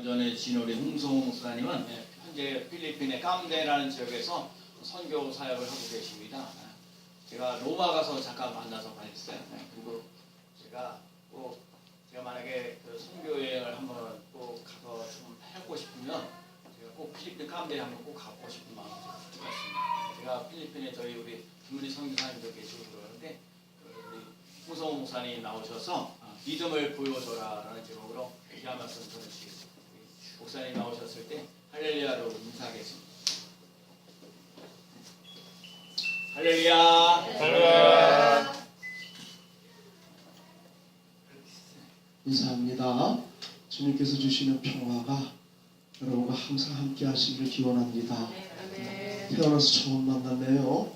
전에 진우리 홍성호 목사님은 현재 필리핀의 캄데라는 지역에서 선교 사역을 하고 계십니다. 제가 로마 가서 잠깐 만나서 관했어요. 그리고 제가 만약에 그 선교 여행을 한번 꼭 가서 좀 하고 싶으면 제가 꼭 필리핀 캄데에 한번 꼭 가보고 싶은 마음이 들었습니다. 제가 필리핀에 우리 김우리 선교사님도 계시고 그러는데 우리 홍성호 목사님 나오셔서 믿음을 보여줘라라는 제목으로 기도 말씀 전해주시겠습니다. 목사님 나오셨을 때 할렐루야로 인사하겠습니다. 할렐루야. 할렐루야. 인사합니다. 주님께서 주시는 평화가 여러분과 항상 함께 하시기를 기원합니다. 태어나서 처음 만났네요.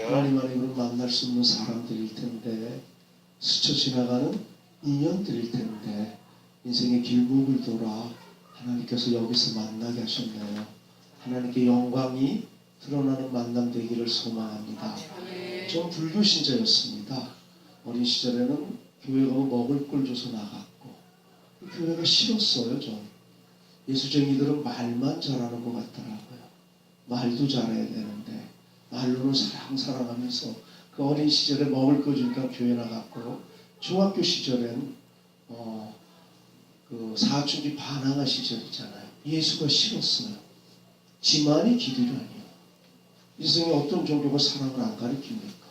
하나님 안에 만날 수 없는 사람들일 텐데, 스쳐 지나가는 인연들일 텐데, 인생의 길목을 돌아 하나님께서 여기서 만나게 하셨네요. 하나님께 영광이 드러나는 만남 되기를 소망합니다. 전 불교 신자였습니다. 어린 시절에는 교회 가고 먹을 걸 줘서 나갔고, 교회가 싫었어요. 전 예수쟁이들은 말만 잘하는 것 같더라고요. 말도 잘해야 되는데 말로는 사랑하면서 그 어린 시절에 먹을 거 주니까 교회 나갔고, 중학교 시절엔 그 사춘기 반항아 시절이잖아요. 예수가 싫었어요. 지만이 길이라니요. 인생에 어떤 종교가 사랑을 안 가르칩니까?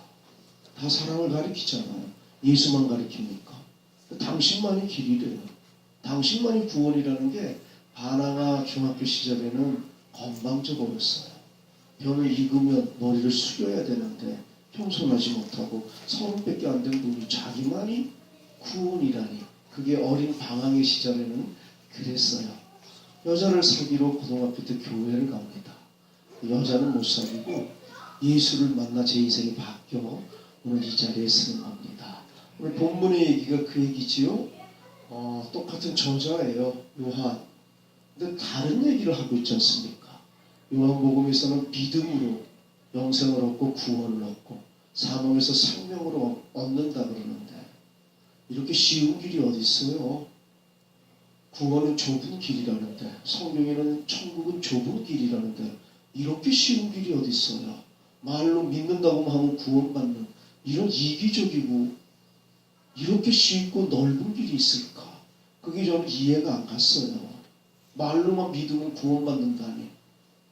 다 사랑을 가르치잖아요. 예수만 가르칩니까? 당신만이 길이래요. 당신만이 구원이라는 게 반항아 중학교 시절에는 건방져 보였어요. 변을 익으면 머리를 숙여야 되는데 겸손하지 못하고 30밖에 안 된 분이 자기만이 구원이라니, 그게 어린 방황의 시절에는 그랬어요. 여자를 사귀러 고등학교 때 교회를 갑니다. 여자는 못 사귀고 예수를 만나 제 인생이 바뀌어 오늘 이 자리에 서는 겁니다. 오늘 본문의 얘기가 그 얘기지요. 똑같은 저자예요. 요한. 근데 다른 얘기를 하고 있지 않습니까? 요한복음에서는 믿음으로 영생을 얻고 구원을 얻고 사망에서 생명을 얻는다 그러는데, 이렇게 쉬운 길이 어디 있어요? 구원은 좁은 길이라는데, 성경에는 천국은 좁은 길이라는데, 이렇게 쉬운 길이 어디 있어요? 말로 믿는다고 하면 구원받는 이런 이기적이고 이렇게 쉽고 넓은 길이 있을까? 그게 저는 이해가 안 갔어요. 말로만 믿으면 구원받는다니,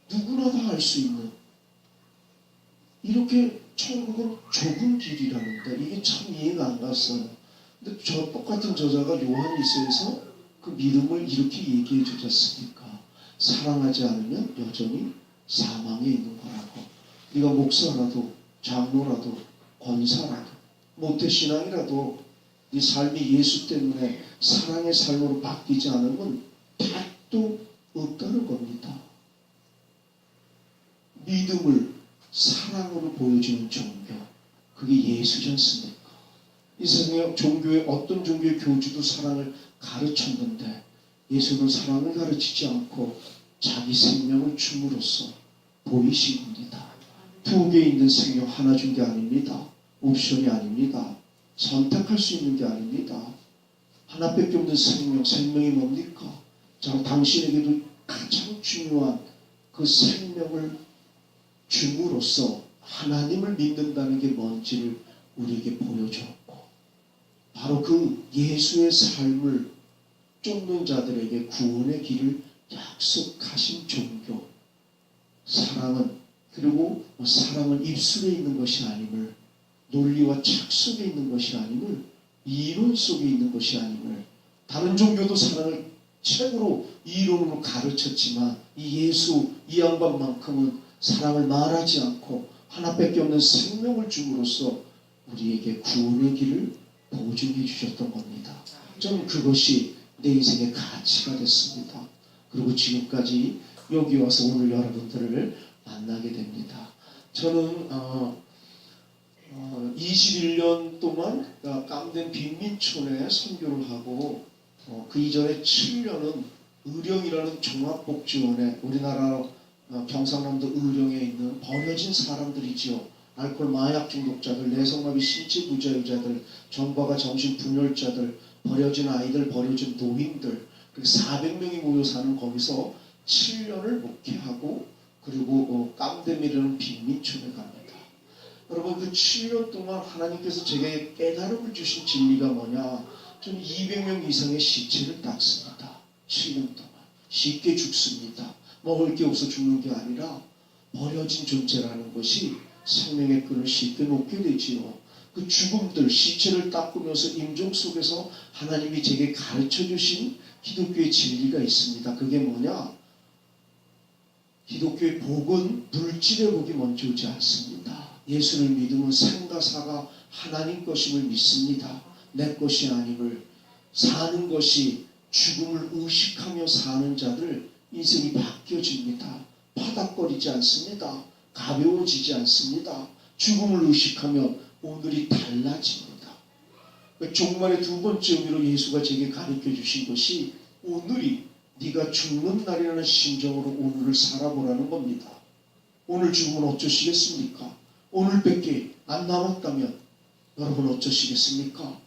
누구나 다 알 수 있는 이렇게 천국은 좁은 길이라는데, 이게 참 이해가 안 갔어요. 근데 저 똑같은 저자가 요한일서에서 그 믿음을 이렇게 얘기해 주지 않습니까? 사랑하지 않으면 여전히 사망에 있는 거라고. 네가 목사라도 장로라도 권사라도 모태신앙이라도 네 삶이 예수 때문에 사랑의 삶으로 바뀌지 않으면 답도 없다는 겁니다. 믿음을 사랑으로 보여주는 종교, 그게 예수지 않습니까? 이 세상에 종교의 어떤 종교의 교주도 사랑을 가르쳤는데, 예수는 사랑을 가르치지 않고 자기 생명을 줌으로써 보이신 겁니다. 두 개 있는 생명 하나 준 게 아닙니다. 옵션이 아닙니다. 선택할 수 있는 게 아닙니다. 하나밖에 없는 생명, 생명이 뭡니까? 자, 당신에게도 가장 중요한 그 생명을 줌으로써 하나님을 믿는다는 게 뭔지를 우리에게 보여줬고, 바로 그 예수의 삶을 쫓는 자들에게 구원의 길을 약속하신 종교. 사랑은, 그리고 사랑은 입술에 있는 것이 아님을, 논리와 책 속에 있는 것이 아님을, 이론 속에 있는 것이 아님을. 다른 종교도 사랑을 책으로 이론으로 가르쳤지만 이 예수, 이 양반만큼은 사랑을 말하지 않고 하나밖에 없는 생명을 줌으로써 우리에게 구원의 길을 보증해 주셨던 겁니다. 저는 그것이 내 인생의 가치가 됐습니다. 그리고 지금까지 여기 와서 오늘 여러분들을 만나게 됩니다. 저는 21년 동안 깜된 빈민촌에 선교를 하고, 그 이전에 7년은 의령이라는 종합복지원에, 우리나라 경상남도 의령에 있는 버려진 사람들이지요. 알코올 마약 중독자들, 내성마비 신체 부자유자들, 정과가 정신분열자들, 버려진 아이들, 버려진 노인들, 그 400명이 모여 사는 거기서 7년을 목회하고 그리고 깜데미라는 빈민촌에 갑니다. 여러분 그 7년 동안 하나님께서 제게 깨달음을 주신 진리가 뭐냐? 저는 200명 이상의 시체를 닦습니다. 7년 동안 쉽게 죽습니다. 먹을 게 없어 죽는 게 아니라 버려진 존재라는 것이 생명의 끈을 쉽게 놓게 되지요. 그 죽음들, 시체를 닦으면서 임종 속에서 하나님이 제게 가르쳐 주신 기독교의 진리가 있습니다. 그게 뭐냐? 기독교의 복은 물질의 복이 먼저 오지 않습니다. 예수를 믿으면 생과 사가 하나님 것임을 믿습니다. 내 것이 아님을. 사는 것이 죽음을 의식하며 사는 자들 인생이 바뀌어집니다. 파닥거리지 않습니다. 가벼워지지 않습니다. 죽음을 의식하며 오늘이 달라집니다. 종말의 두 번째 의미로 예수가 제게 가르쳐 주신 것이 오늘이 네가 죽는 날이라는 심정으로 오늘을 살아보라는 겁니다. 오늘 죽으면 어쩌시겠습니까? 오늘밖에 안 남았다면 여러분 어쩌시겠습니까?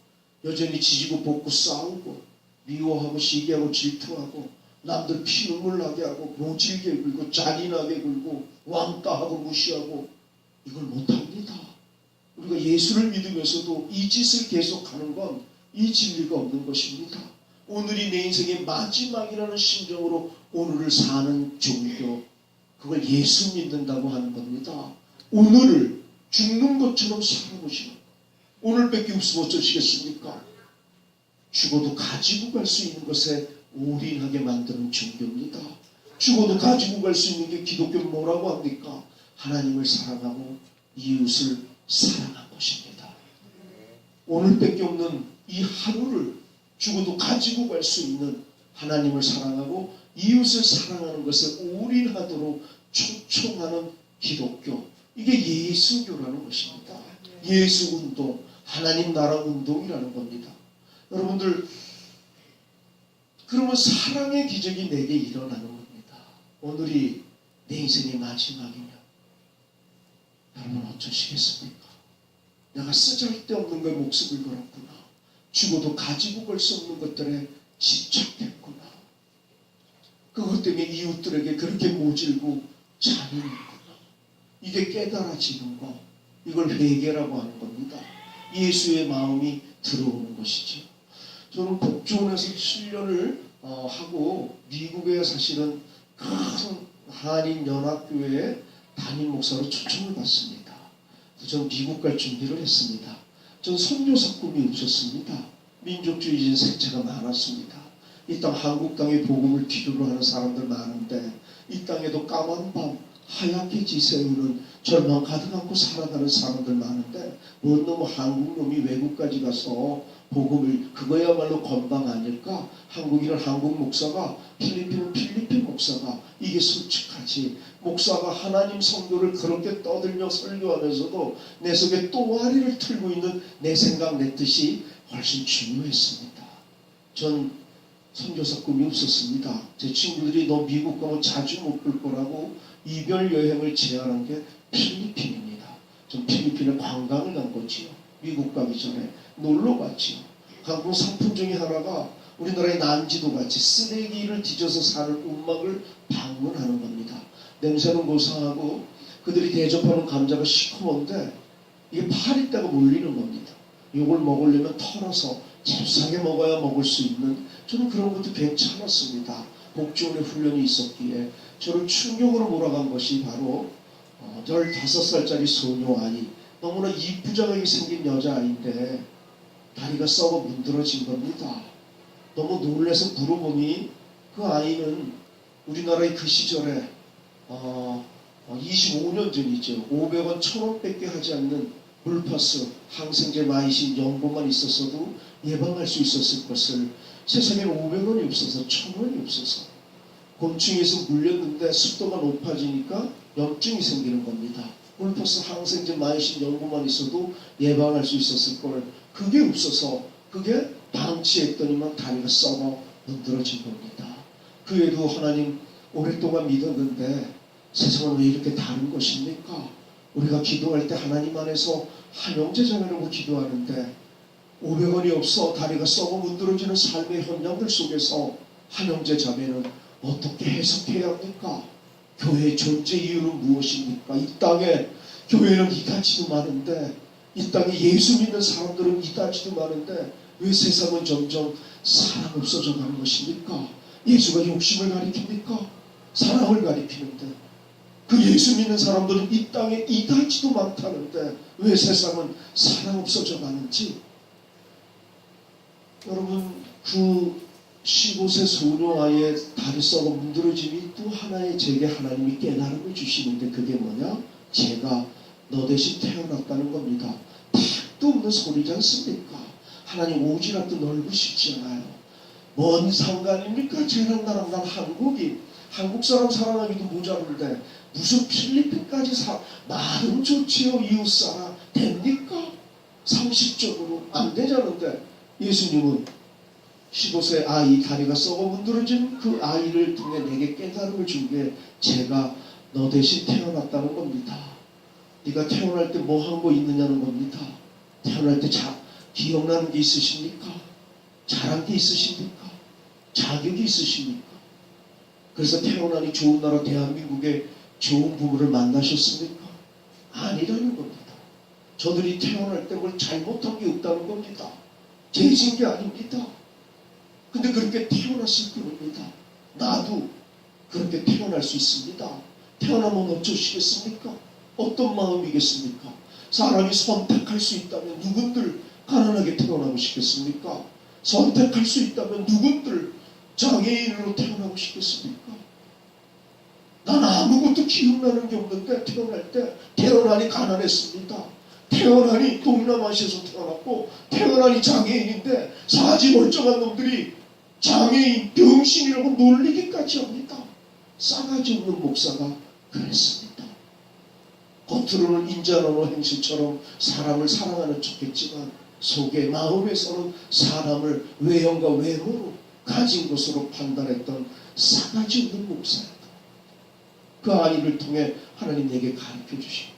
여전히 지지고 볶고 싸우고 미워하고 시기하고 질투하고 남들 피눈물 나게 하고 모질게 굴고 잔인하게 굴고 왕따하고 무시하고 이걸 못합니다. 우리가 예수를 믿으면서도 이 짓을 계속하는 건 이 진리가 없는 것입니다. 오늘이 내 인생의 마지막이라는 심정으로 오늘을 사는 종교, 그걸 예수 믿는다고 하는 겁니다. 오늘을 죽는 것처럼 살아보시는, 오늘밖에 없으면 어쩌시겠습니까? 죽어도 가지고 갈 수 있는 것에 올인하게 만드는 종교입니다. 죽어도 가지고 갈 수 있는 게 기독교는 뭐라고 합니까? 하나님을 사랑하고 이웃을 사랑한 것입니다. 오늘밖에 없는 이 하루를 죽어도 가지고 갈 수 있는 하나님을 사랑하고 이웃을 사랑하는 것에 올인하도록 초청하는 기독교, 이게 예수교라는 것입니다. 예수운동, 하나님 나라 운동이라는 겁니다. 여러분들, 그러면 사랑의 기적이 내게 일어나는 겁니다. 오늘이 내 인생의 마지막이면 여러분 어쩌시겠습니까? 내가 쓰잘데없는 거에 목숨을 걸었구나. 죽어도 가지고 갈 수 없는 것들에 집착했구나. 그것 때문에 이웃들에게 그렇게 모질고 잔인했구나. 이게 깨달아지는 거, 이걸 회개라고 하는 겁니다. 예수의 마음이 들어오는 것이죠. 저는 복주원에서 7년을 하고 미국에 사실은 큰 한인 연합교회에 담임 목사로 초청을 받습니다. 저는 미국 갈 준비를 했습니다. 전 선교사 꿈이 없었습니다. 민족주의적인 색채가 많았습니다. 이 땅 한국 땅의 복음을 기도로 하는 사람들 많은데 이 땅에도 까만 밤 하얗게 지새우는 절망 가득 안고 살아가는 사람들 많은데 뭔 놈의 한국 놈이 외국까지 가서 복음을, 그거야말로 건방 아닐까? 한국인은 한국 목사가, 필리핀은 필리핀 목사가, 이게 솔직하지. 목사가 하나님 성도를 그렇게 떠들며 설교하면서도 내 속에 또아리를 틀고 있는 내 생각, 내 뜻이 훨씬 중요했습니다. 전 선교사 꿈이 없었습니다. 제 친구들이 너 미국 가면 자주 못 볼 거라고 이별 여행을 제안한 게 필리핀입니다. 전 필리핀에 관광을 간 거지요. 미국 가기 전에 놀러 갔지요. 한국 상품 중에 하나가 우리나라의 난지도 같이 쓰레기를 뒤져서 사는 움막을 방문하는 겁니다. 냄새는 고소하고 그들이 대접하는 감자가 시커먼데 이게 파리떼가 몰리는 겁니다. 이걸 먹으려면 털어서 잽싸게 먹어야 먹을 수 있는, 저는 그런 것도 괜찮았습니다. 복지원의 훈련이 있었기에. 저를 충격으로 몰아간 것이 바로 15살짜리 소녀 아이, 너무나 이쁘장하게 생긴 여자아이인데 다리가 썩어 문드러진 겁니다. 너무 놀라서 물어보니 그 아이는 우리나라의 그 시절에 25년 전이죠. 500원, 1000원밖에 하지 않는 물파스, 항생제, 마이신, 연고만 있었어도 예방할 수 있었을 것을 세상에 500원이 없어서 1000원이 없어서 곤충에서 물렸는데 습도가 높아지니까 염증이 생기는 겁니다. 물파스, 항생제, 마이신, 연고만 있어도 예방할 수 있었을 걸, 그게 없어서 그게 방치했더니만 다리가 썩어 문드러진 겁니다. 그 애도 하나님 오랫동안 믿었는데 세상은 왜 이렇게 다른 것입니까? 우리가 기도할 때 하나님 안에서 한영제 자매라고 기도하는데 500원이 없어 다리가 썩어 문드러지는 삶의 현장들 속에서 한 형제 자매는 어떻게 해석해야 합니까? 교회의 존재 이유는 무엇입니까? 이 땅에 교회는 이다지도 많은데, 이 땅에 예수 믿는 사람들은 이다지도 많은데 왜 세상은 점점 사랑 없어져 가는 것입니까? 예수가 욕심을 가리킵니까? 사랑을 가리키는데, 그 예수 믿는 사람들은 이 땅에 이다지도 많다는데 왜 세상은 사랑 없어져 가는지. 여러분, 그 15세 소녀 아이의 다리 썩어 문드러짐이 또 하나의 제게 하나님이 깨달음을 주시는데, 그게 뭐냐? 제가 너 대신 태어났다는 겁니다. 택도 없는 소리지 않습니까? 하나님 오지랖도 넓으시지 않아요. 뭔 상관입니까? 쟤랑 나랑, 난 한국인, 한국 사람 사랑하기도 모자른데 무슨 필리핀까지 말은 좋지요. 이웃사람 됩니까? 상식적으로 안 되자는데, 예수님은 15세 아이 다리가 썩어 문드러진 그 아이를 통해 내게 깨달음을 준 게 제가 너 대신 태어났다는 겁니다. 네가 태어날 때 뭐 한 거 있느냐는 겁니다. 태어날 때 기억나는 게 있으십니까? 잘한 게 있으십니까? 자격이 있으십니까? 그래서 태어나니 좋은 나라 대한민국에 좋은 부부를 만나셨습니까? 아니라는 겁니다. 저들이 태어날 때 뭘 잘못한 게 없다는 겁니다. 죄진 게 아닙니다. 근데 그렇게 태어났을 뿐입니다. 나도 그렇게 태어날 수 있습니다. 태어나면 어쩌시겠습니까? 어떤 마음이겠습니까? 사람이 선택할 수 있다면 누군들 가난하게 태어나고 싶겠습니까? 선택할 수 있다면 누군들 장애인으로 태어나고 싶겠습니까? 난 아무것도 기억나는 게 없는데 태어날 때 태어나니 가난했습니다. 태어나니 동남아시아에서 태어났고 태어나니 장애인인데 사지 멀쩡한 놈들이 장애인 병신이라고 놀리기까지 합니다. 싸가지 없는 목사가 그랬습니다. 겉으로는 인자언어 행실처럼 사람을 사랑하는 척했지만 속에 마음에서는 사람을 외형과 외모로 가진 것으로 판단했던 싸가지 없는 목사였다. 그 아이를 통해 하나님 내게 가르쳐 주시고,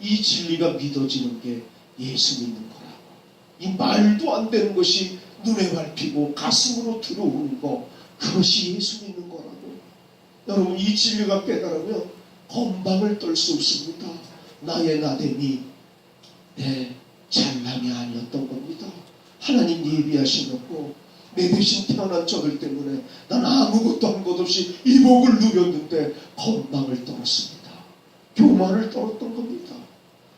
이 진리가 믿어지는 게 예수 믿는 거라고. 이 말도 안 되는 것이 눈에 밟히고 가슴으로 들어오는 거, 그것이 예수 믿는 거라고. 여러분, 이 진리가 깨달으면 건방을 떨 수 없습니다. 나의 나됨이 내 잘남이 아니었던 겁니다. 하나님 예비하시고 내 대신 태어난 저들 때문에 난 아무것도 한 것 없이 이 복을 누렸는데 건방을 떨었습니다. 교만을 떨었던 겁니다.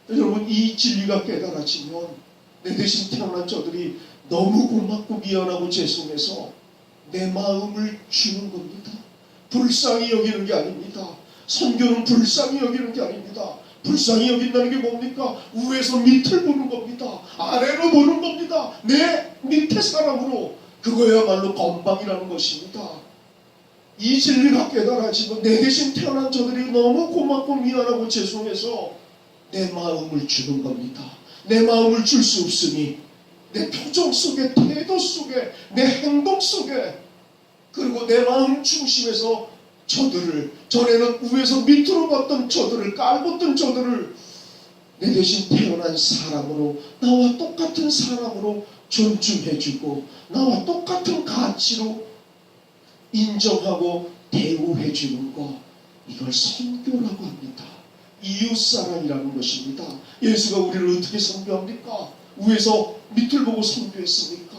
여러분, 이 진리가 깨달아지면 내 대신 태어난 저들이 너무 고맙고 미안하고 죄송해서 내 마음을 주는 겁니다. 불쌍히 여기는 게 아닙니다. 선교는 불쌍히 여기는 게 아닙니다. 불쌍히 여긴다는 게 뭡니까? 위에서 밑을 보는 겁니다. 아래로 보는 겁니다. 내 밑에 사람으로. 그거야말로 건방이라는 것입니다. 이 진리가 깨달아지면 내 대신 태어난 저들이 너무 고맙고 미안하고 죄송해서 내 마음을 주는 겁니다. 내 마음을 줄 수 없으니 내 표정 속에, 태도 속에, 내 행동 속에, 그리고 내 마음 중심에서 저들을, 전에는 위에서 밑으로 봤던 저들을, 깔봤던 저들을 내 대신 태어난 사람으로, 나와 똑같은 사람으로 존중해주고 나와 똑같은 가치로 인정하고 대우해주는 것, 이걸 선교라고 합니다. 이웃사랑이라는 것입니다. 예수가 우리를 어떻게 선교합니까? 위에서 밑을 보고 선교했습니까?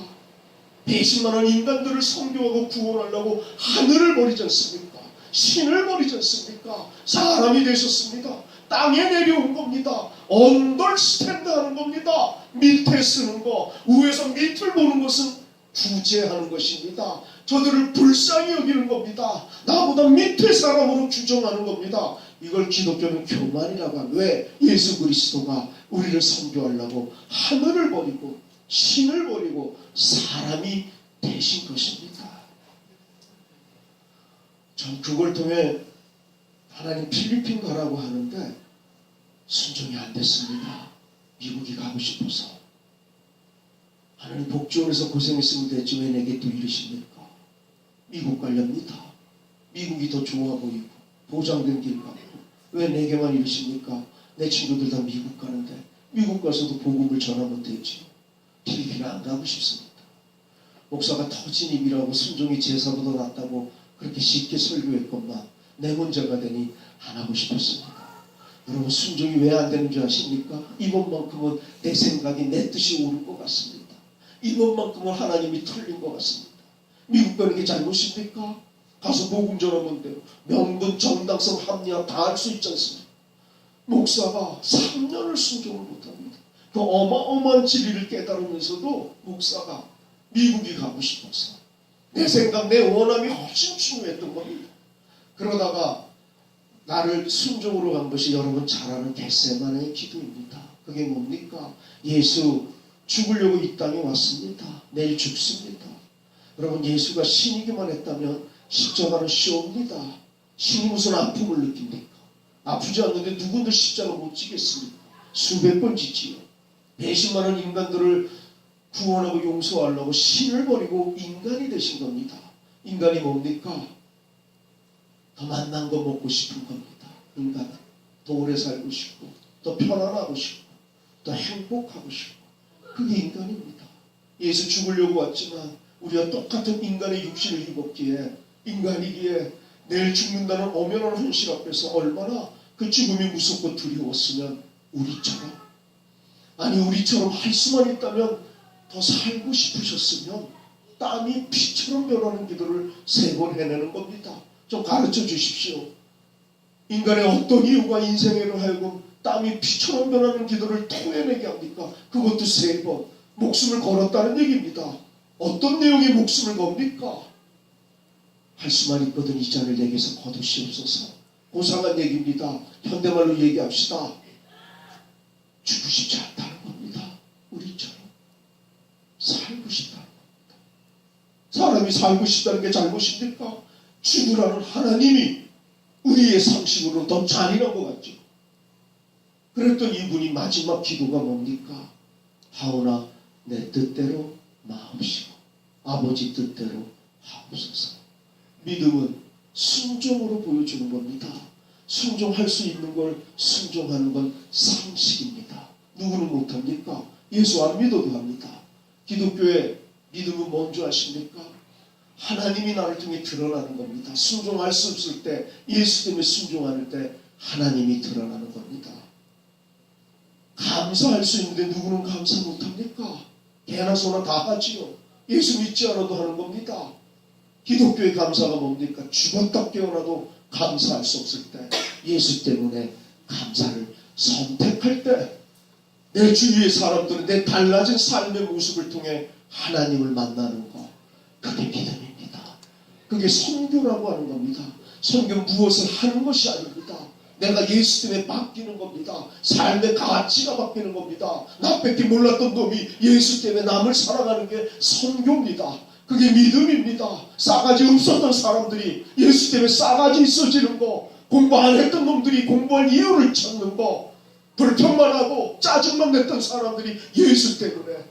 배신만한 인간들을 선교하고 구원하려고 하늘을 버리지 않습니까? 신을 버리지 않습니까? 사람이 되셨습니다. 땅에 내려온 겁니다. 언더스탠드 하는 겁니다. 밑에 쓰는 거, 위에서 밑을 보는 것은 구제하는 것입니다. 저들을 불쌍히 여기는 겁니다. 나보다 밑에 사람으로 규정하는 겁니다. 이걸 기독교는 교만이라고 합니다. 왜? 예수 그리스도가 우리를 선교하려고 하늘을 버리고 신을 버리고 사람이 되신 것입니다. 전 그걸 통해 하나님 필리핀 가라고 하는데 순종이 안 됐습니다. 미국이 가고 싶어서. 하나님 복지원에서 고생했으면 됐지 왜 내게 또 이러십니까? 미국 가렵니다. 미국이 더 좋아 보이고 보장된 길 가고 왜 내게만 이러십니까? 내 친구들 다 미국 가는데 미국 가서도 복음을 전하면 되지. 필리핀 안 가고 싶습니다. 목사가 터진 입이라고 순종이 제사보다 낫다고 그렇게 쉽게 설교했건만 내 문제가 되니 안 하고 싶었습니다. 여러분, 순종이 왜 안 되는 줄 아십니까? 이번만큼은 내 생각이 내 뜻이 옳은 것 같습니다. 이번만큼은 하나님이 틀린 것 같습니다. 미국 가는 게 잘못입니까? 가서 복음 전하면 돼요. 명분, 정당성, 합리화 다 할 수 있지 않습니까? 목사가 3년을 순종을 못합니다. 그 어마어마한 진리를 깨달으면서도 목사가 미국이 가고 싶어서 내 생각, 내 원함이 훨씬 중요했던 겁니다. 그러다가 나를 순종으로 간 것이 여러분 잘 아는 겟세마네의 기도입니다. 그게 뭡니까? 예수 죽으려고 이 땅에 왔습니다. 내일 죽습니다. 여러분, 예수가 신이기만 했다면 십자가는 쉬웁니다. 신이 무슨 아픔을 느낍니까? 아프지 않는데 누군들 십자가 못 지겠습니까? 수백 번 지지요. 배신 많은 인간들을 구원하고 용서하려고 신을 버리고 인간이 되신 겁니다. 인간이 뭡니까? 더 만난 거 먹고 싶은 겁니다. 인간은 더 오래 살고 싶고 더 편안하고 싶고 더 행복하고 싶고 그게 인간입니다. 예수 죽으려고 왔지만 우리가 똑같은 인간의 육신을 입었기에 인간이기에 내일 죽는다는 엄연한 현실 앞에서 얼마나 그 죽음이 무섭고 두려웠으면 우리처럼 할 수만 있다면 더 살고 싶으셨으면 땀이 피처럼 변하는 기도를 3번 해내는 겁니다. 좀 가르쳐 주십시오. 인간의 어떤 이유가 인생으로 하여금 땀이 피처럼 변하는 기도를 토해내게 합니까? 그것도 3번. 목숨을 걸었다는 얘기입니다. 어떤 내용의 목숨을 겁니까? 할 수만 있거든 이 잔을 내게서 거두시옵소서. 고상한 얘기입니다. 현대말로 얘기합시다. 죽고 싶지 않다는 겁니다. 우리처럼 살고 싶다는 겁니다. 사람이 살고 싶다는 게 잘못입니까? 죽으라는 하나님이 우리의 상식으로 더 잔인한 것 같죠. 그랬던 이분이 마지막 기도가 뭡니까? 하오나 내 뜻대로 마옵시고 아버지 뜻대로 하옵소서. 믿음은 순종으로 보여주는 겁니다. 순종할 수 있는 걸 순종하는 건 상식입니다. 누구는 못합니까? 예수 안 믿어도 합니다. 기독교의 믿음은 뭔지 아십니까? 하나님이 나를 통해 드러나는 겁니다. 순종할 수 없을 때, 예수 때문에 순종할 때 하나님이 드러나는 겁니다. 감사할 수 있는데 누구는 감사 못합니까? 개나 소나 다 하지요. 예수 믿지 않아도 하는 겁니다. 기독교의 감사가 뭡니까? 죽었다 깨어나도 감사할 수 없을 때, 예수 때문에 감사를 선택할 때, 내 주위의 사람들은 내 달라진 삶의 모습을 통해 하나님을 만나는 것, 그게 믿음입니다. 그게 선교라고 하는 겁니다. 선교는 무엇을 하는 것이 아닙니다. 내가 예수 때문에 바뀌는 겁니다. 삶의 가치가 바뀌는 겁니다. 나밖에 몰랐던 놈이 예수 때문에 남을 사랑하는 게 선교입니다. 그게 믿음입니다. 싸가지 없었던 사람들이 예수 때문에 싸가지 있어지는 거, 공부 안 했던 놈들이 공부할 이유를 찾는 거, 불평만 하고 짜증만 냈던 사람들이 예수 때문에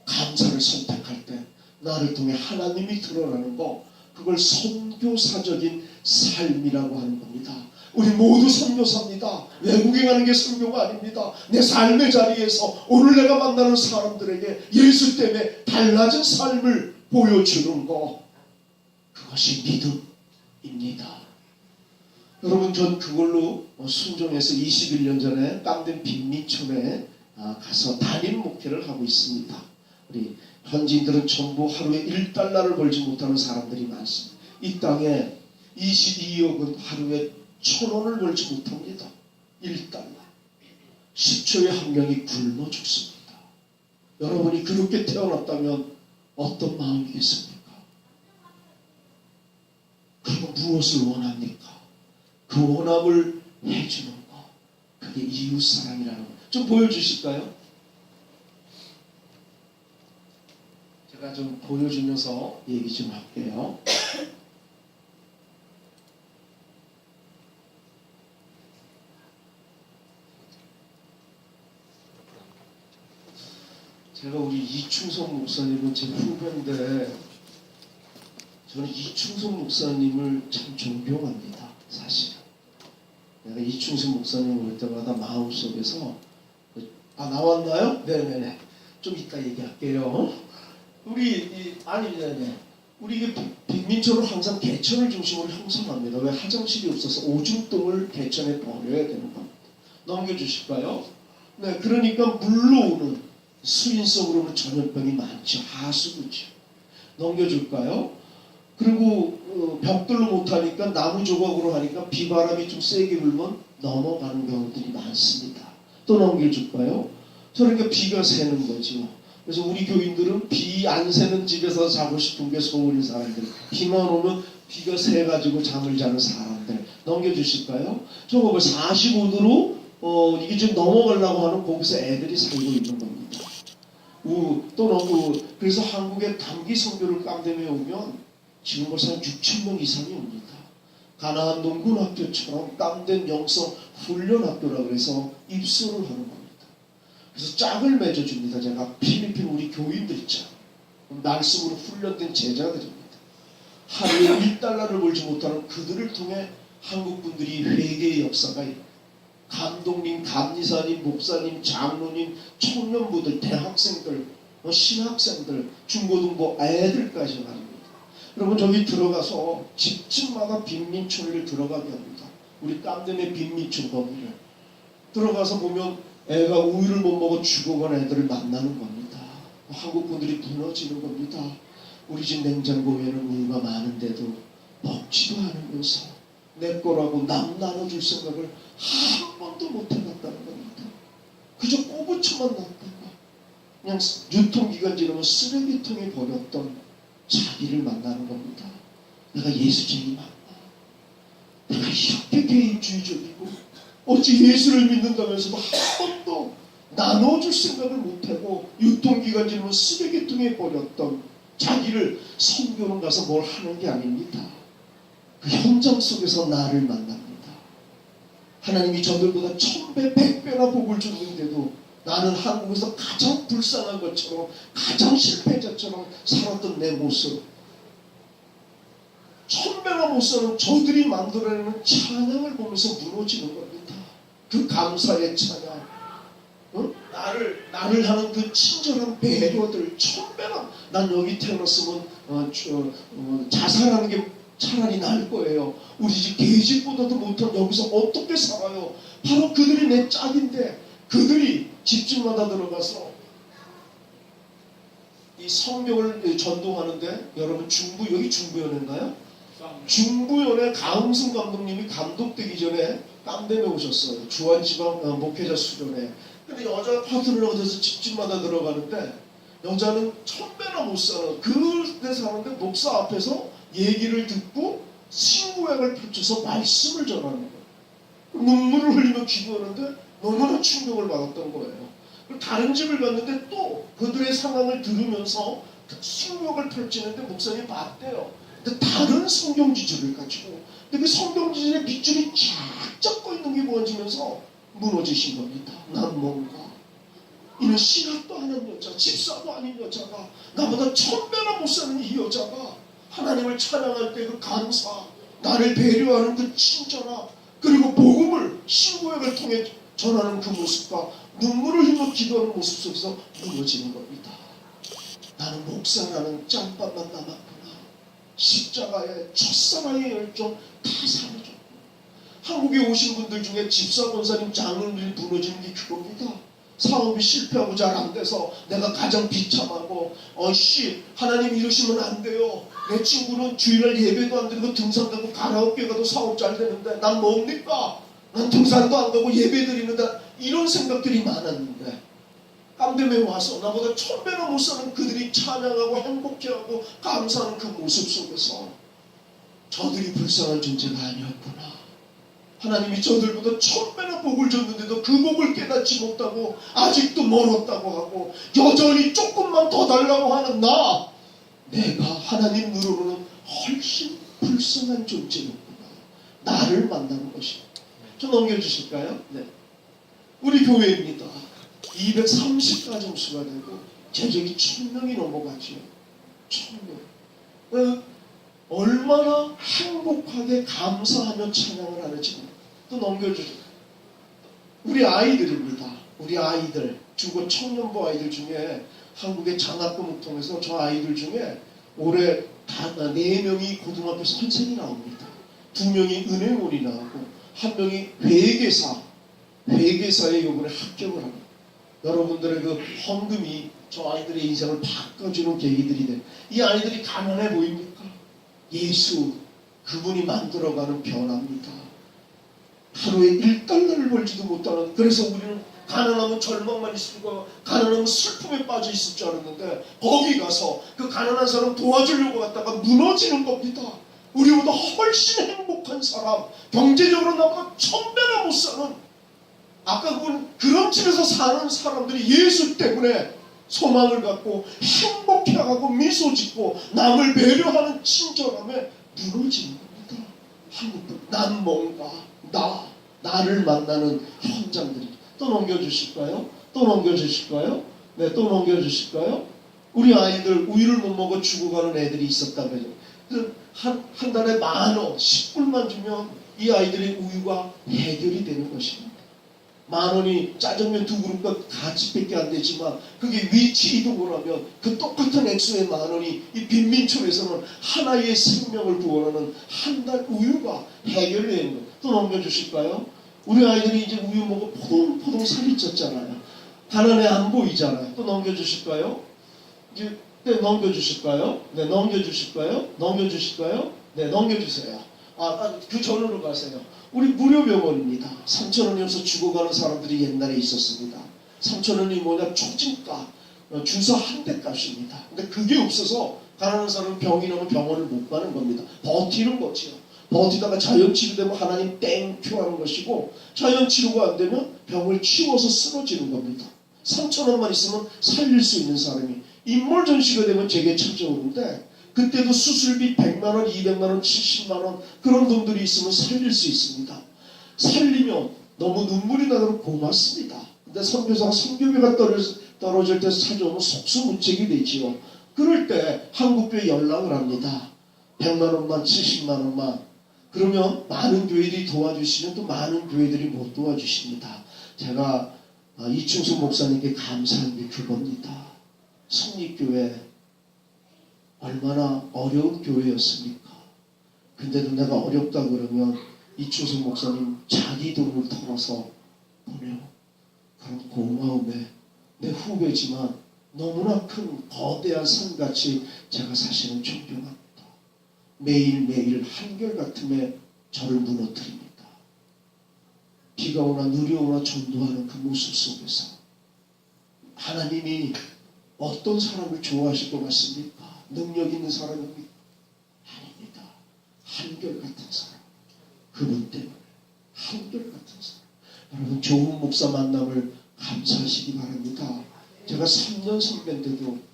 감사를 선택할 때 나를 통해 하나님이 드러나는 거, 그걸 선교사적인 삶이라고 하는 겁니다. 우리 모두 선교사입니다. 외국에 가는 게 선교가 아닙니다. 내 삶의 자리에서 오늘 내가 만나는 사람들에게 예수 때문에 달라진 삶을 보여주는 거, 그것이 믿음입니다. 여러분, 전 그걸로 순종해서 21년 전에 깜된 빈민촌에 가서 단임 목회를 하고 있습니다. 우리 현지인들은 전부 하루에 1달러를 벌지 못하는 사람들이 많습니다. 이 땅에 22억은 하루에 1,000원을 벌지 못합니다. 1달러. 10초에 한 명이 굶어 죽습니다. 여러분이 그렇게 태어났다면 어떤 마음이겠습니까? 그리고 무엇을 원합니까? 그 원함을 해주는 것, 그게 이웃사랑이라는 것. 좀 보여주실까요? 제가 좀 보여주면서 얘기 좀 할게요. 제가 우리 이충성 목사님은 제 후배인데 저는 이충성 목사님을 참 존경합니다. 사실 내가 이충성 목사님을 볼 때마다 마음속에서 나왔나요? 네네네. 좀 이따 얘기할게요. 우리 이게 빈민촌은 항상 개천을 중심으로 형성합니다. 왜? 화장실이 없어서 오줌똥을 개천에 버려야 되는 겁니다. 넘겨주실까요? 네, 그러니까 물로 오는 수인 속으로 오는 전염병이 많죠. 하수구죠. 넘겨줄까요? 그리고 벽돌로 못하니까 나무 조각으로 하니까 비바람이 좀 세게 불면 넘어가는 경우들이 많습니다. 또 넘겨줄까요? 그러니까 비가 새는 거죠. 그래서 우리 교인들은 비 안 새는 집에서 자고 싶은 게 소원인 사람들, 비만 오면 비가 새가지고 잠을 자는 사람들. 넘겨주실까요? 저거 45도로 이게 좀 넘어가려고 하는 거기서 애들이 살고 있는 겁니다. 그래서 한국에 단기 선교를 깜대에 오면 지금 벌써 한 6천 명 이상이 옵니다. 가나안 농군학교처럼 깜된 영성 훈련학교라 그래서 입소를 하는 겁니다. 그래서 짝을 맺어줍니다. 제가 필리핀 우리 교인들 있잖아요. 말씀으로 훈련된 제자들입니다. 하루에 $1를 벌지 못하는 그들을 통해 한국 분들이 회개의 역사가 감독님, 감리사님, 목사님, 장로님, 청년부들, 대학생들, 신학생들, 중고등부 애들까지 말입니다. 여러분 저기 들어가서 집집마다 빈민촌을 들어가게 합니다. 우리 깜대의 빈민촌 거기를 들어가서 보면 애가 우유를 못 먹어 죽어간 애들을 만나는 겁니다. 한국 분들이 무너지는 겁니다. 우리 집 냉장고에는 우유가 많은데도 먹지도 않으면서 내 거라고 남 나눠줄 생각을 한 번도 못 해봤다는 겁니다. 그저 꼬부처만 놨다가 그냥 유통기간 지나면 쓰레기통에 버렸던 자기를 만나는 겁니다. 내가 예수쟁이 맞나? 내가 이렇게 개인주의적이고 어찌 예수를 믿는다면서도 한 번도 나눠줄 생각을 못하고 유통기간 지나면 쓰레기통에 버렸던 자기를 선교는 가서 뭘 하는 게 아닙니다. 그 현장 속에서 나를 만납니다. 하나님이 저들보다 1000배, 100배나 복을 줬는데도 나는 한국에서 가장 불쌍한 것처럼 가장 실패자처럼 살았던 내 모습 1000배나 못 사는 저들이 만들어내는 찬양을 보면서 무너지는 겁니다. 그 감사의 찬양, 나를 하는 그 친절한 배려들 1000배나 난 여기 태어났으면 자살하는 게 차라리 나을 거예요. 우리 집 개집보다도 못한 여기서 어떻게 살아요? 바로 그들이 내 짝인데 그들이 집집마다 들어가서 이 성경을 전도하는데 여러분 여기 중부연회인가요? 중부연회 가음승 감독님이 감독되기 전에 깜대에 오셨어요. 주안지방 목회자 수련회. 근데 여자 파트너가 돼서 집집마다 들어가는데 여자는 1000배나 못 사는 그때 사는데 목사 앞에서 얘기를 듣고 신구약을 펼쳐서 말씀을 전하는 거예요. 눈물을 흘리며 기도하는데 너무나 충격을 받았던 거예요. 다른 집을 갔는데 또 그들의 상황을 들으면서 신구약을 펼치는데 목사님이 봤대요. 근데 다른 성경 지주를 가지고 근데 그 성경 지주의 빗줄이 쫙 꺾어 있는 게 보여지면서 무너지신 겁니다. 난 뭔가 이는 신학도 아닌 여자, 집사도 아닌 여자가 나보다 1000배나 못 사는 이 여자가 하나님을 찬양할 때 그 감사, 나를 배려하는 그 친절함, 그리고 복음을 신구약을 통해 전하는 그 모습과 눈물을 흘려 기도하는 모습 속에서 무너지는 겁니다. 나는 목사라는 짬밥만 남았구나. 십자가의 첫사랑의 열정 다 사라졌고 한국에 오신 분들 중에 집사 권사님 장로님들이 무너지는 게 그겁니다. 사업이 실패하고 잘 안 돼서 내가 가장 비참하고 하나님 이러시면 안 돼요. 내 친구는 주일날 예배도 안 드리고 등산 가고 가라오케 가도 사업 잘 되는데 난 뭡니까? 난 등산도 안 가고 예배 드리는데 이런 생각들이 많았는데 깜대에 와서 나보다 1000배나 못 사는 그들이 찬양하고 행복해하고 감사하는 그 모습 속에서 저들이 불쌍한 존재가 아니었구나. 하나님이 저들보다 1000배나 복을 줬는데도 그 복을 깨닫지 못하고 아직도 멀었다고 하고 여전히 조금만 더 달라고 하는 내가 하나님 눈으로는 훨씬 불쌍한 존재였구나. 나를 만나는 것입니다. 좀 넘겨주실까요? 네. 우리 교회입니다. 230가정수가 되고 재정이 1000명이 넘어가죠. 1000명. 얼마나 행복하게 감사하며 찬양을 하는지 또 넘겨주죠. 우리 아이들입니다. 우리 아이들, 주거 청년부 아이들 중에 한국의 장학금을 통해서 저 아이들 중에 올해 4명이 고등학교 선생이 나옵니다. 2명이 은행원이 나오고 1명이 회계사에 이번에 합격을 합니다. 여러분들의 그 헌금이 저 아이들의 인생을 바꿔주는 계기들이 돼. 이 아이들이 가난해 보입니까? 예수 그분이 만들어가는 변화입니다. 하루에 1달러를 벌지도 못하는, 그래서 우리는 가난하면 절망만 있을 거고 가난하면 슬픔에 빠져 있을 줄 알았는데 거기 가서 그 가난한 사람 도와주려고 갔다가 무너지는 겁니다. 우리보다 훨씬 행복한 사람, 경제적으로 나보다 1000배나 못 사는, 아까 그런 집에서 사는 사람들이 예수 때문에 소망을 갖고 행복해하고 미소 짓고 남을 배려하는 친절함에 무너지는 겁니다. 한국도 난 뭔가 나를 만나는 현장들이. 또 넘겨주실까요? 또 넘겨주실까요? 네, 또 넘겨주실까요? 우리 아이들 우유를 못 먹어 죽어가는 애들이 있었다고요. 한 달에 10,000원, 10불만 주면 이 아이들의 우유가 해결이 되는 것입니다. 10,000원이 짜장면 2그릇과 같이밖에 안 되지만 그게 위치 이동을 하면 그 똑같은 액수의 10,000원이 이 빈민촌에서는 하나의 생명을 구원하는 한 달 우유가 해결이 되는 거예요. 또 넘겨주실까요? 우리 아이들이 이제 우유 먹어 포동포동 살이 쪘잖아요. 가난해 안 보이잖아요. 또 넘겨주실까요? 이제 네, 넘겨주실까요? 네, 넘겨주실까요? 넘겨주실까요? 네, 넘겨주세요. 그 전으로 가세요. 우리 무료병원입니다. 3,000원이어서 죽어가는 사람들이 옛날에 있었습니다. 3,000원이 뭐냐? 초진가, 주사 한 대 값입니다. 근데 그게 없어서 가난한 사람은 병이 나면 병원을 못 가는 겁니다. 버티는 거지요. 버티다가 자연치료되면 하나님 땡큐 하는 것이고, 자연치료가 안 되면 병을 치워서 쓰러지는 겁니다. 3,000원만 있으면 살릴 수 있는 사람이 인몰전시가 되면 제게 찾아오는데, 그때도 수술비 100만원, 200만원, 70만원 그런 돈들이 있으면 살릴 수 있습니다. 살리면 너무 눈물이 나도록 고맙습니다. 근데 선교사가 선교비가 떨어질 때 찾아오면 속수무책이 되지요. 그럴 때 한국교회 연락을 합니다. 100만원만, 70만원만. 그러면 많은 교회들이 도와주시면 또 많은 교회들이 못 도와주십니다. 제가 이충수 목사님께 감사한 게 그겁니다. 성립교회 얼마나 어려운 교회였습니까? 근데도 내가 어렵다 그러면 이충수 목사님 자기 돈을 털어서 보내요. 그런 고마움에 내 후배지만 너무나 큰 거대한 산같이 제가 사실은 존경합니다. 매일매일 한결같음에 저를 무너뜨립니다. 비가 오나 눈이 오나 전도하는 그 모습 속에서 하나님이 어떤 사람을 좋아하실 것 같습니까? 능력 있는 사람입니까? 아닙니다. 한결같은 사람. 그분 때문에 한결같은 사람. 여러분 좋은 목사 만남을 감사하시기 바랍니다. 제가 3년 선배인데도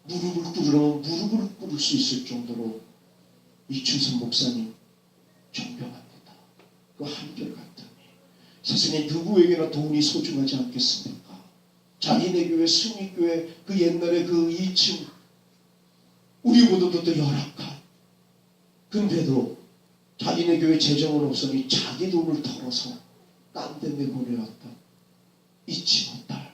무릎을 꿇으면 무릎을 꿇을 수 있을 정도로 이충선 목사님 존경합니다. 그 한결같음이 세상에 누구에게나 돈이 소중하지 않겠습니까? 자기네 교회, 승리교회 그 옛날에 그 2층 우리보다도 더 열악한, 근데도 자기네 교회 재정은 없으니 자기 돈을 털어서 딴 데 내보내왔다. 잊지 못할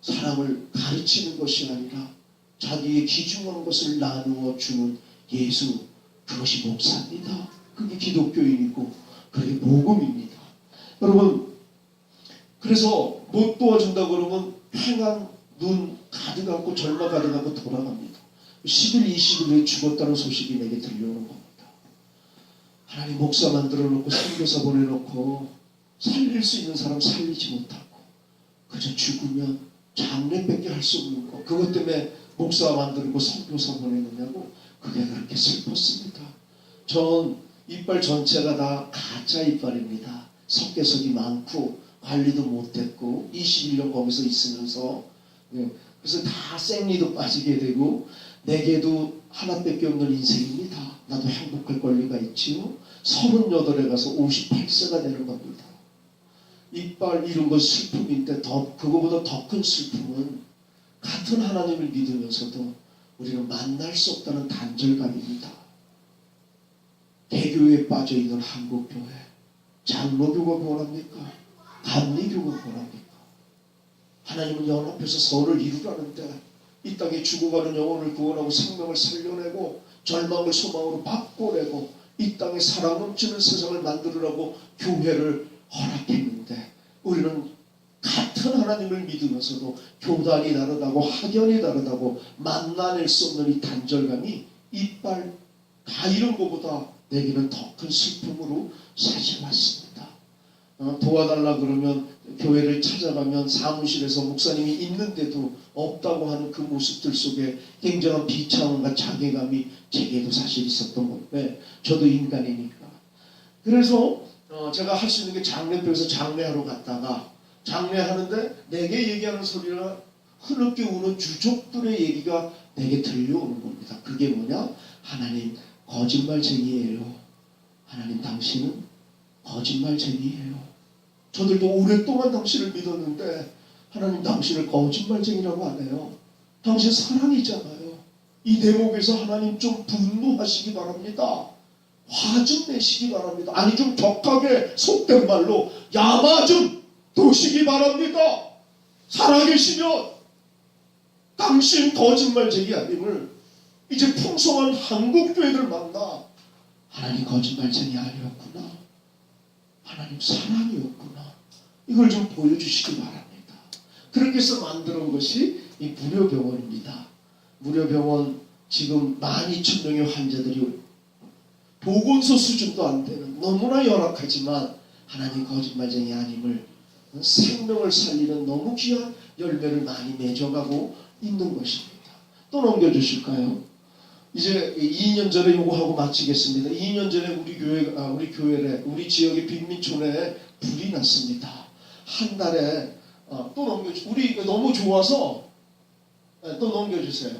사람을 가르치는 것이 아니라 자기의 귀중한 것을 나누어 주는 예수, 그것이 목사입니다. 그게 기독교인이고 그게 복음입니다. 여러분, 그래서 못 도와준다고 그러면 팽한 눈 가득 안고 절마 가득 안고 돌아갑니다. 10일, 20일에 죽었다는 소식이 내게 들려오는 겁니다. 하나님 목사 만들어 놓고 선교사 보내놓고 살릴 수 있는 사람 살리지 못하고 그저 죽으면 장례밖에 할 수 없는 거, 그것 때문에 목사 만들고 선교사 보내느냐고, 그게 그렇게 슬펐습니다. 전 이빨 전체가 다 가짜 이빨입니다. 석계석이 많고 관리도 못했고 21년 거기서 있으면서, 그래서 다 생리도 빠지게 되고 내게도 하나밖에 없는 인생입니다. 나도 행복할 권리가 있지요. 38에 가서 58세가 되는 겁니다. 이빨 잃은 건 슬픔인데 그거보다 더 큰 슬픔은 같은 하나님을 믿으면서도 우리는 만날 수 없다는 단절감입니다. 개교에 빠져있는 한국교회, 장로교가 원합니까? 감리교가 원합니까? 하나님은 연합해서 선을 이루라는데 이 땅에 죽어가는 영혼을 구원하고 생명을 살려내고 절망을 소망으로 바꿔내고 이 땅에 사랑 넘치는 세상을 만들으라고 교회를 허락했는데 우리는 같은 하나님을 믿으면서도 교단이 다르다고 학연이 다르다고 만나낼 수 없는 이 단절감이 이빨 다 이런 것보다 내게는 더 큰 슬픔으로 사셔왔습니다. 도와달라 그러면 교회를 찾아가면 사무실에서 목사님이 있는데도 없다고 하는 그 모습들 속에 굉장한 비참함과 자괴감이 제게도 사실 있었던 건데 저도 인간이니까. 그래서 제가 할 수 있는 게 장례표에서 장례하러 갔다가 장례하는데 내게 얘기하는 소리가 흐느껴 우는 유족들의 얘기가 내게 들려오는 겁니다. 그게 뭐냐? 하나님 거짓말쟁이에요. 하나님 당신은 거짓말쟁이에요. 저들도 오랫동안 당신을 믿었는데 하나님 당신을 거짓말쟁이라고 안 해요. 당신 사랑이잖아요. 이 대목에서 하나님 좀 분노하시기 바랍니다. 화 좀 내시기 바랍니다. 아니 좀 격하게 속된 말로 야마 좀 도시기 바랍니다. 살아계시면 당신 거짓말쟁이 아님을 이제 풍성한 한국교회들 만나 하나님 거짓말쟁이 아니었구나. 하나님 사랑이었구나. 이걸 좀 보여주시기 바랍니다. 그렇게 해서 만들어 온 것이 이 무료병원입니다. 무료병원 지금 12,000명의 환자들이 보건소 수준도 안 되는 너무나 열악하지만 하나님 거짓말쟁이 아님을 생명을 살리는 너무 귀한 열매를 많이 맺어가고 있는 것입니다. 또 넘겨주실까요? 이제 2년 전에 요거하고 마치겠습니다. 2년 전에 우리 교회에 우리 지역의 빈민촌에 불이 났습니다. 한 달에 또 넘겨주세요. 우리 너무 좋아서 또 넘겨주세요.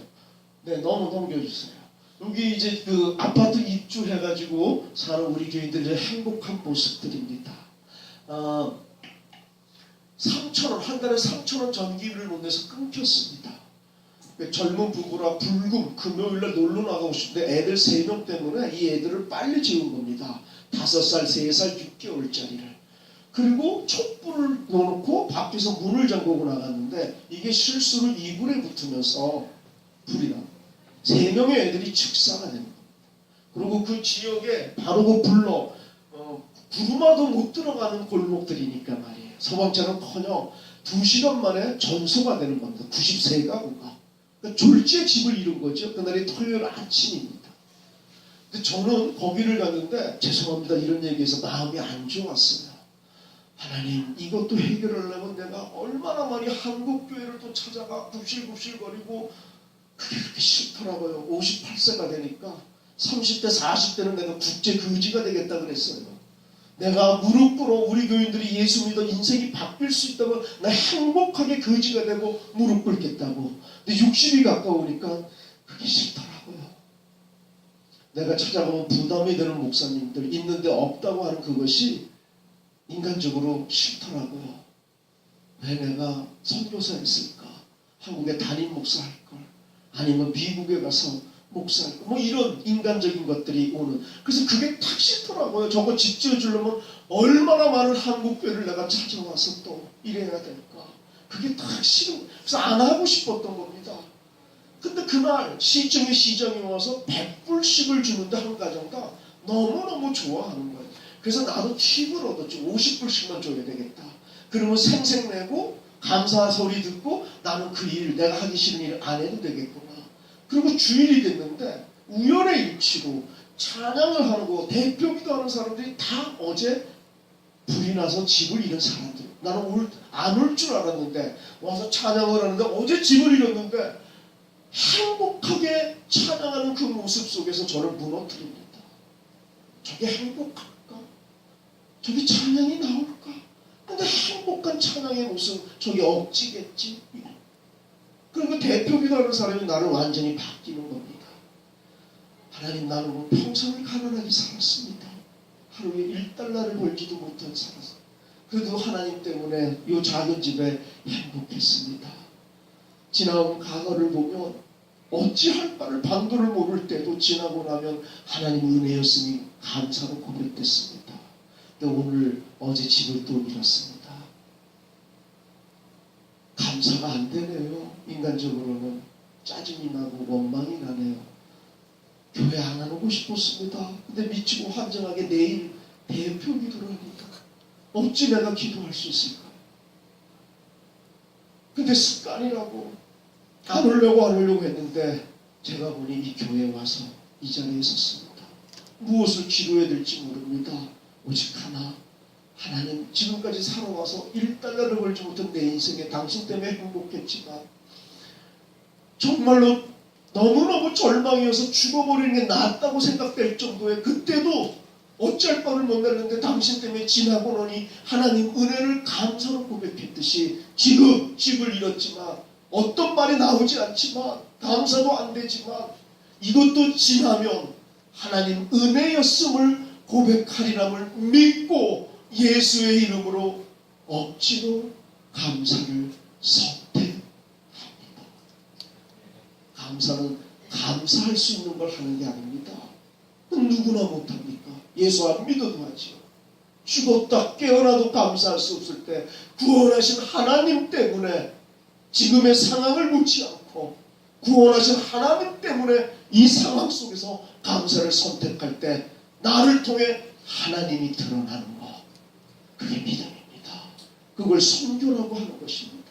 네, 너무 넘겨주세요. 여기 이제 그 아파트 입주해가지고 사는 우리 교인들의 행복한 모습들입니다. 3,000원, 한 달에 3,000원 전기비를 못 내서 끊겼습니다. 젊은 부부라 불금 금요일날 놀러 나가고 싶은데 애들 3명 때문에 이 애들을 빨리 재운 겁니다. 5살, 3살, 6개월짜리를. 그리고 촛불을 넣어놓고 밖에서 문을 잠그고 나갔는데 이게 실수로 이불에 붙으면서 불이 나. 3명의 애들이 즉사가 되는 겁니다. 그리고 그 지역에 바로 그 불로 구루마도 못 들어가는 골목들이니까 말이에요. 소방차는커녕 2시간 만에 전소가 되는 겁니다. 93가구가. 그러니까 졸지에 집을 잃은 거죠. 그날이 토요일 아침입니다. 근데 저는 거기를 갔는데 죄송합니다. 이런 얘기해서 마음이 안 좋았어요. 하나님 이것도 해결하려면 내가 얼마나 많이 한국교회를 또 찾아가 굽실굽실거리고 그게 그렇게 싫더라고요. 58세가 되니까 30대 40대는 내가 국제 거지가 되겠다 그랬어요. 내가 무릎 꿇어 우리 교인들이 예수 믿어 인생이 바뀔 수 있다고 나 행복하게 거지가 되고 무릎 꿇겠다고. 근데 60이 가까우니까 그게 싫더라고요. 내가 찾아가면 부담이 되는 목사님들 있는데 없다고 하는 그것이 인간적으로 싫더라고요. 왜 내가 선교사 했을까? 한국에 담임 목사 할걸. 아니면 미국에 가서 목사할 걸. 뭐 이런 인간적인 것들이 오는. 그래서 그게 탁 싫더라고요. 저거 집 지어주려면 얼마나 많은 한국교회를 내가 찾아와서 또 이래야 될까. 그게 탁 싫은. 그래서 안 하고 싶었던 겁니다. 근데 그날 시정이 와서 100불씩을 주는데 한 가정가 너무너무 좋아하는 거예요. 그래서 나도 팁을 얻었지. 50불씩만 줘야 되겠다. 그러면 생색내고 감사 소리 듣고 나는 그 일 내가 하기 싫은 일 안 해도 되겠구나. 그리고 주일이 됐는데 우연의 일치로 찬양을 하고 대표기도 하는 사람들이 다 어제 불이 나서 집을 잃은 사람들. 나는 안 올 줄 알았는데 와서 찬양을 하는데 어제 집을 잃었는데 행복하게 찬양하는 그 모습 속에서 저를 무너뜨립니다. 저게 행복할까? 저게 찬양이 나올까? 근데 행복한 찬양의 모습 저게 억지겠지? 그리고 대표기도 하는 사람이 나를 완전히 바뀌는 겁니다. 하나님 나는 평생을 가난하게 살았습니다. 하루에 1달러를 벌지도 못한 살았어요. 그래도 하나님 때문에 이 작은 집에 행복했습니다. 지나온 과거를 보면 어찌할 바를 방도를 모를 때도 지나고 나면 하나님 은혜였으니 감사로 고백됐습니다. 근데 어제 집을 또 잃었습니다. 감사가 안 되네요. 인간적으로는 짜증이 나고 원망이 나네요. 교회 안 오고 싶었습니다. 근데 미치고 환장하게 내일 대표 기도를 합니다. 어찌 내가 기도할 수 있을까? 근데 습관이라고 안 오려고 했는데 제가 보니 이 교회에 와서 이 자리에 섰습니다. 무엇을 기도해야 될지 모릅니다. 오직 하나, 하나님, 지금까지 살아와서 1달러를 벌지 못한 내 인생에 당신 때문에 행복했지만 정말로 너무너무 절망이어서 죽어버리는 게 낫다고 생각될 정도의, 그때도 어쩔 바를 못 냈는데 당신 때문에 지나고 나니 하나님 은혜를 감사로 고백했듯이 지금 집을 잃었지만 어떤 말이 나오지 않지만 감사도 안 되지만 이것도 지나면 하나님 은혜였음을 고백하리라를 믿고 예수의 이름으로 억지로 감사를 선택합니다. 감사는 감사할 수 있는 걸 하는 게 아닙니다. 누구나 못합니까? 예수 안 믿어도 하지요. 죽었다 깨어나도 감사할 수 없을 때 구원하신 하나님 때문에 지금의 상황을 묻지 않고 구원하신 하나님 때문에 이 상황 속에서 감사를 선택할 때 나를 통해 하나님이 드러나는 것, 그게 믿음입니다. 그걸 선교라고 하는 것입니다.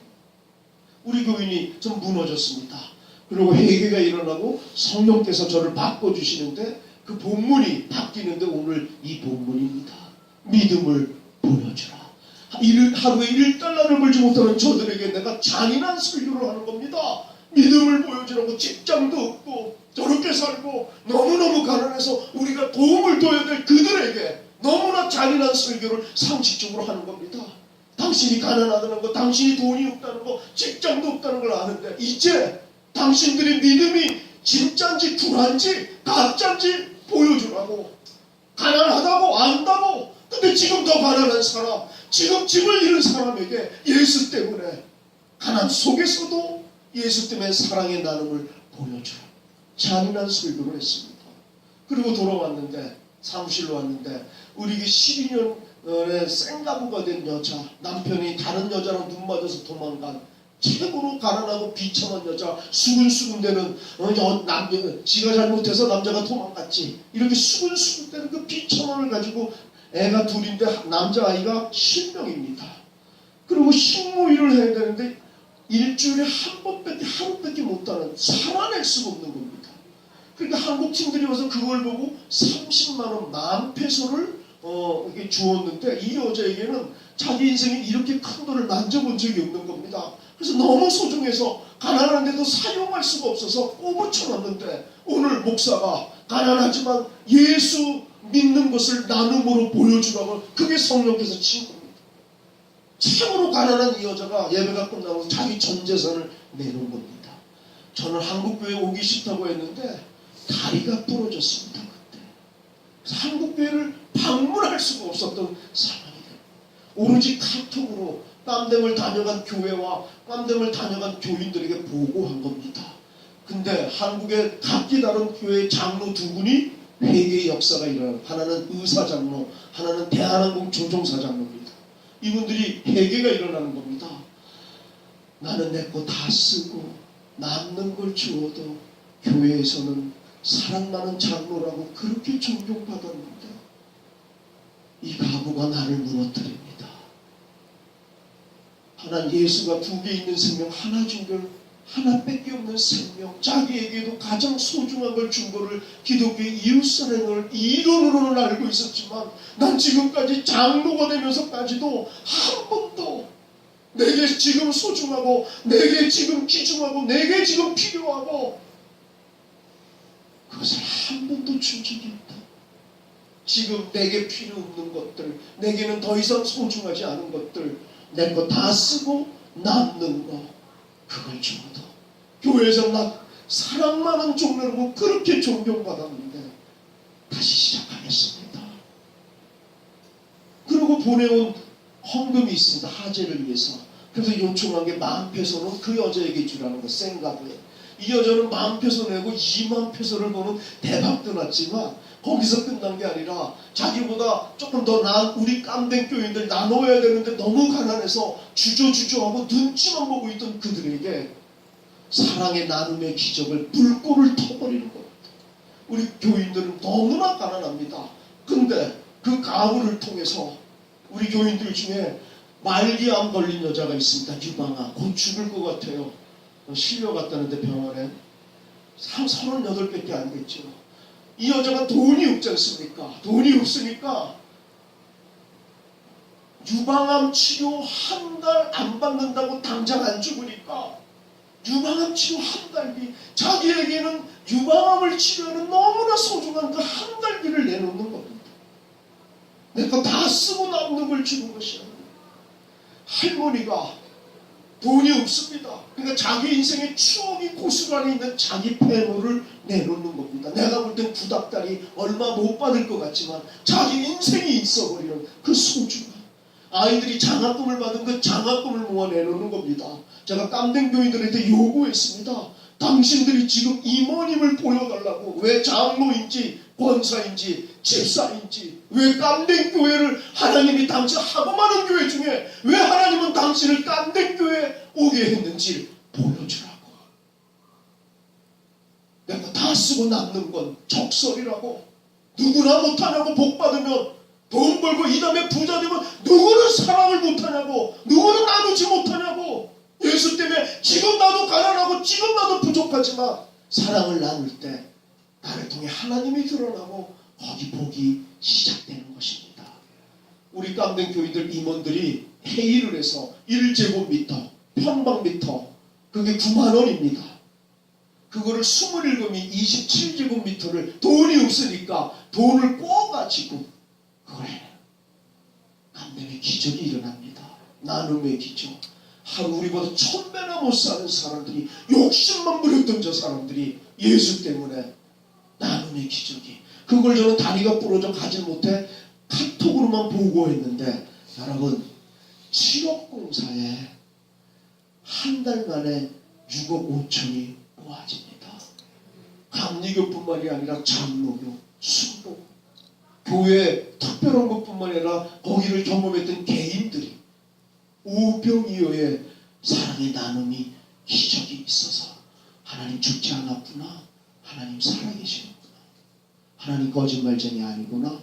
우리 교인이 좀 무너졌습니다. 그리고 회개가 일어나고 성령께서 저를 바꿔주시는데 그 본문이 바뀌는데 오늘 이 본문입니다. 믿음을 보여주라. 하루에 1달러를 벌지 못하는 저들에게 내가 잔인한 설교를 하는 겁니다. 믿음을 보여주라고. 직장도 없고 저렇게 살고 너무너무 가난해서 우리가 도움을 줘야 될 그들에게 너무나 잔인한 설교를 상식적으로 하는 겁니다. 당신이 가난하다는 거, 당신이 돈이 없다는 거, 직장도 없다는 걸 아는데 이제 당신들의 믿음이 진짠지 굴한지 가짠지 보여주라고. 가난하다고 안다고. 근데 지금 더 가난한 사람, 지금 집을 잃은 사람에게 예수 때문에 가난 속에서도 예수 때문에 사랑의 나눔을 보여주라. 잔인한 설교를 했습니다. 그리고 돌아왔는데, 사무실로 왔는데 우리 12년에 생가부가 된 여자, 남편이 다른 여자랑 눈 맞아서 도망간 최고로 가난하고 비참한 여자, 수근수근대는 지가 잘못해서 남자가 도망갔지, 이렇게 수근수근대는 그 비참함을 가지고 애가 둘인데 남자아이가 신명입니다. 그리고 식모일을 해야 되는데 일주일에 하루밖에 못하는, 살아낼 수가 없는 겁니다. 그러니까 한국 팀들이 와서 그걸 보고 30만원 만페소를 이렇게 주었는데 이 여자에게는 자기 인생에 이렇게 큰 돈을 만져본 적이 없는 겁니다. 그래서 너무 소중해서 가난한데도 사용할 수가 없어서 꼬부쳐놨는데 오늘 목사가 가난하지만 예수 믿는 것을 나눔으로 보여주라고, 그게 성령께서 친 겁니다. 참으로 가난한 이 여자가 예배가 끝나고 자기 전 재산을 내놓은 겁니다. 저는 한국교회 오기 싫다고 했는데 다리가 부러졌습니다. 그때. 그래서 한국교회를 방문할 수가 없었던 상황이에요. 오로지 카톡으로 깜댐을 다녀간 교회와 깜댐을 다녀간 교인들에게 보고한 겁니다. 근데 한국의 각기 다른 교회의 장로 두 분이 회개의 역사가 일어나요. 하나는 의사장로, 하나는 대한항공 조종사장로입니다. 이분들이 회개가 일어나는 겁니다. 나는 내 거 다 쓰고 남는 걸 주어도 교회에서는 사랑 많은 장로라고 그렇게 존경받았는데 이 가부가 나를 무너뜨립니다. 하나는 예수가 2개 있는 생명 하나 준 걸 하나밖에 없는 생명, 자기에게도 가장 소중한 걸 준 거를 기독교의 이웃사랑을 이론으로는 알고 있었지만 난 지금까지 장로가 되면서까지도 한 번도 내게 지금 소중하고 내게 지금 귀중하고 내게 지금 필요하고 그것을 한 번도 준 적이 없다. 지금 내게 필요 없는 것들, 내게는 더 이상 소중하지 않은 것들, 내 거 다 쓰고 남는 거, 그걸 주어도 교회에서 나 사랑 많은 종로라고 그렇게 존경받았는데 다시 시작하겠습니다. 그리고 보내온 헌금이 있습니다. 하재를 위해서. 그래서 요청한 게 10,000페소는 그 여자에게 주라는 거, 생가부에. 이 여자는 10,000페소 내고 20,000페소를 보는 대박도 났지만 거기서 끝난 게 아니라 자기보다 조금 더 나은 우리 깜댕 교인들 나눠야 되는데 너무 가난해서 주저주저하고 눈치만 보고 있던 그들에게 사랑의 나눔의 기적을 불꽃을 터버리는 겁니다. 우리 교인들은 너무나 가난합니다. 근데 그 가을을 통해서 우리 교인들 중에 말기암 걸린 여자가 있습니다. 유방암. 곧 죽을 것 같아요. 실려갔다는데 병원에 38밖에 안 됐죠. 이 여자가 돈이 없지 않습니까? 돈이 없으니까 유방암 치료 한 달 안 받는다고 당장 안 죽으니까 유방암 치료 한 달비, 자기에게는 유방암을 치료하는 너무나 소중한 그 한 달비를 내놓는 겁니다. 내가 다 쓰고 남는 걸 주는 것이 아니라 할머니가 돈이 없습니다. 그러니까 자기 인생의 추억이 고스란히 있는 자기 폐물을 내놓는 겁니다. 내가 볼 땐 구닥다리 얼마 못 받을 것 같지만 자기 인생이 있어버리는 그 소중함. 아이들이 장학금을 받은 그 장학금을 모아 내놓는 겁니다. 제가 깜댕 교인들한테 요구했습니다. 당신들이 지금 이모님을 보여달라고. 왜 장로인지 권사인지 집사인지, 왜 깜댕 교회를 하나님이 당신 하고 많은 교회 중에 왜 하나님은 당신을 깜댕 교회에 오게 했는지 보여주라고. 내가 다 쓰고 남는 건 적설이라고. 누구나 못하냐고. 복 받으면 돈 벌고 이 다음에 부자 되면 누구는 사랑을 못하냐고. 누구는 나누지 못하냐고. 예수 때문에 지금 나도 가난하고 지금 나도 부족하지만 사랑을 나눌 때 나를 통해 하나님이 드러나고 거기 복이 시작되는 것입니다. 우리 깜댕 교인들 임원들이 회의를 해서 1제곱미터 평방미터 그게 90,000원입니다. 그거를 27명이 27제곱미터를 돈이 없으니까 돈을 꿔가지고 그걸 해요. 깜댕의 기적이 일어납니다. 나눔의 기적. 하루 우리보다 1000배나 못 사는 사람들이, 욕심만 부렸던 저 사람들이 예수 때문에 나눔의 기적이. 그걸 저는 다리가 부러져 가지 못해 카톡으로만 보고했는데, 여러분 7억 공사에 한 달 만에 6억 5천이 모아집니다. 감리교뿐만이 아니라 장로교, 순교, 교회 특별한 것뿐만 아니라 거기를 경험했던 개인들이 오병이어의 사랑의 나눔이 기적이 있어서 하나님 죽지 않았구나, 하나님 살아계시는구나, 하나님 거짓말쟁이 아니구나,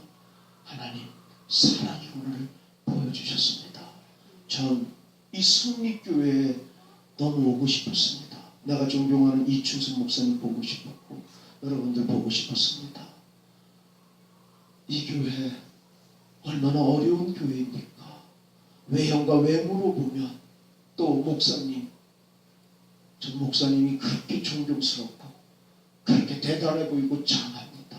하나님 사랑이구나를 보여주셨습니다. 전 이 승리교회에 너무 오고 싶었습니다. 내가 존경하는 이충선 목사님 보고 싶었고 여러분들 보고 싶었습니다. 이 교회 얼마나 어려운 교회입니까? 외형과 외모로 보면, 또 목사님, 전 목사님이 그렇게 존경스럽고 그렇게 대단해 보이고 장합니다.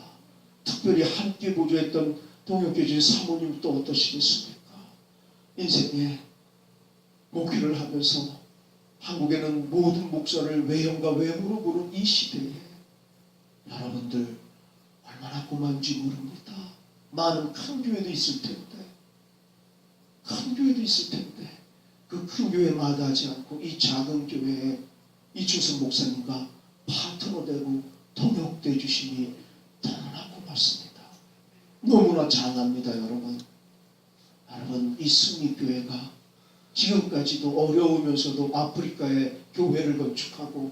특별히 함께 보조했던 동역교주의 사모님 또 어떠시겠습니까? 인생에 목회를 하면서 한국에는 모든 목사를 외형과 외모로 보는 이 시대에 여러분들 얼마나 고마운지 모릅니다. 많은 큰 교회도 있을 텐데, 큰 교회도 있을 텐데 그 큰 교회 마다하지 않고 이 작은 교회에 이충선 목사님과 파트너 되고 동역돼 주시니 너무나 고맙습니다. 너무나 장합니다. 여러분 이 승리교회가 지금까지도 어려우면서도 아프리카에 교회를 건축하고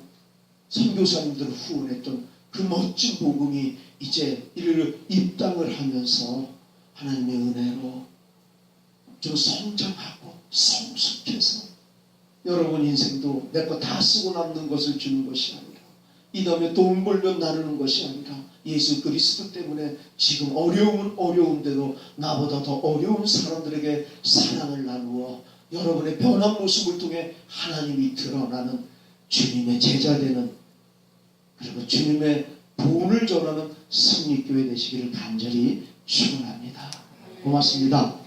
선교사님들을 후원했던 그 멋진 복음이 이제 이를 입당을 하면서 하나님의 은혜로 좀 성장하고 성숙해서 여러분 인생도 내 거 다 쓰고 남는 것을 주는 것이 아니라, 이 다음에 돈 벌면 나누는 것이 아니라 예수 그리스도 때문에 지금 어려움은 어려운데도 나보다 더 어려운 사람들에게 사랑을 나누어 여러분의 변한 모습을 통해 하나님이 드러나는 주님의 제자되는, 그리고 주님의 본을 전하는 승리교회 되시기를 간절히 축원합니다. 고맙습니다.